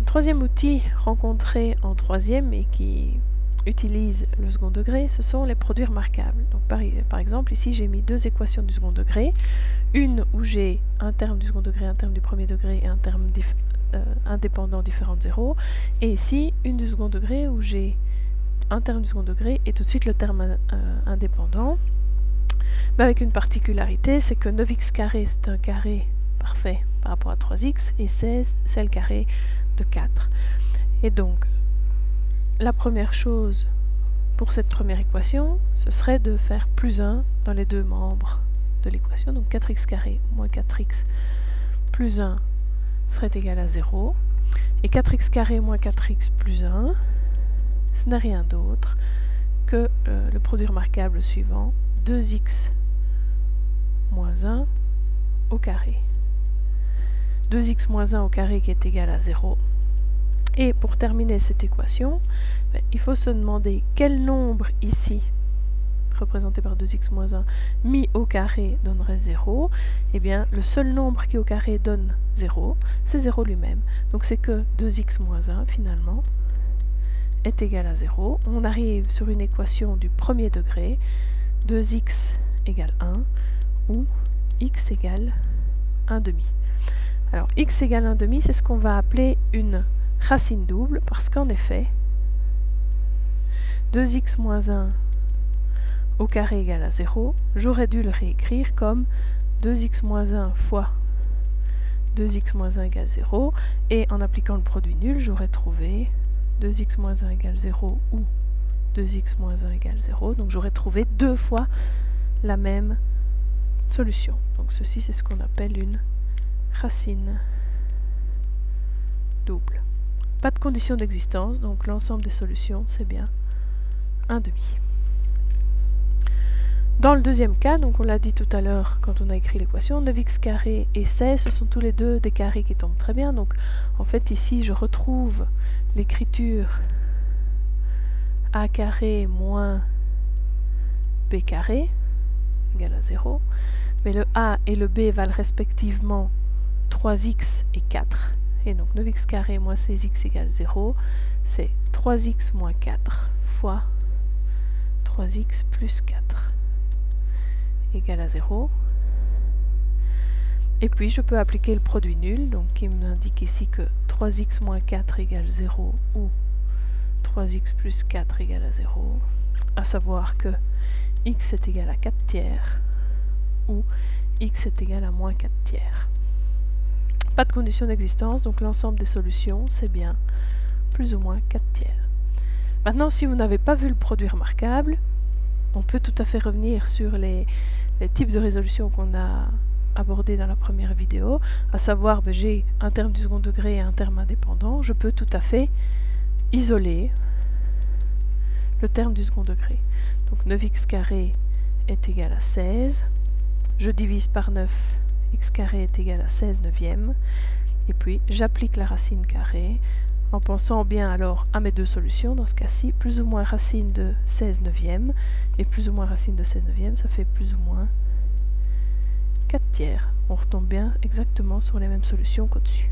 Troisième outil rencontré en troisième et qui utilise le second degré, ce sont les produits remarquables. Donc par exemple, ici j'ai mis deux équations du second degré, une où j'ai un terme du second degré, un terme du premier degré et un terme indépendant différent de 0, et ici une du second degré où j'ai un terme du second degré et tout de suite le terme indépendant, mais avec une particularité, c'est que 9x carré c'est un carré parfait par rapport à 3x et 16 c'est le carré de 4. Et donc la première chose pour cette première équation, ce serait de faire plus 1 dans les deux membres de l'équation, donc 4x carré moins 4x plus 1 serait égal à 0, et 4x carré moins 4x plus 1, ce n'est rien d'autre que le produit remarquable suivant, 2x moins 1 au carré. 2x moins 1 au carré qui est égal à 0. Et pour terminer cette équation, il faut se demander quel nombre ici, représenté par 2x moins 1, mis au carré donnerait 0. Eh bien, le seul nombre qui au carré donne 0, c'est 0 lui-même. Donc c'est que 2x moins 1, finalement, est égal à 0. On arrive sur une équation du premier degré, 2x égale 1, ou x égale 1 demi. Alors, x égale 1 demi, c'est ce qu'on va appeler une racine double, parce qu'en effet, 2x moins 1 au carré égale à 0, j'aurais dû le réécrire comme 2x moins 1 fois 2x moins 1 égale 0, et en appliquant le produit nul, j'aurais trouvé 2x moins 1 égale 0 ou 2x moins 1 égale 0, donc j'aurais trouvé deux fois la même solution. Donc ceci, c'est ce qu'on appelle une racine double. Pas de condition d'existence, donc l'ensemble des solutions, c'est bien 1 demi. Dans le deuxième cas, donc on l'a dit tout à l'heure quand on a écrit l'équation, 9x carré et 16, ce sont tous les deux des carrés qui tombent très bien. Donc en fait ici, je retrouve l'écriture a carré moins b carré égale à 0. Mais le a et le b valent respectivement 3x et 4. Et donc 9x carré moins 16x égale 0, c'est 3x moins 4 fois 3x plus 4 égale à 0. Et puis je peux appliquer le produit nul, donc qui m'indique ici que 3x moins 4 égale 0 ou 3x plus 4 égale à 0, à savoir que x est égal à 4 tiers ou x est égal à moins 4 tiers. Pas de condition d'existence, donc l'ensemble des solutions, c'est bien plus ou moins 4 tiers. Maintenant, si vous n'avez pas vu le produit remarquable, on peut tout à fait revenir sur les types de résolution qu'on a abordés dans la première vidéo, à savoir, j'ai un terme du second degré et un terme indépendant, je peux tout à fait isoler le terme du second degré. Donc 9x carré est égal à 16, je divise par 9, x carré est égal à 16 neuvièmes, et puis j'applique la racine carrée en pensant bien alors à mes deux solutions, dans ce cas-ci, plus ou moins racine de 16 neuvièmes, et plus ou moins racine de 16 neuvièmes, ça fait plus ou moins 4 tiers. On retombe bien exactement sur les mêmes solutions qu'au-dessus.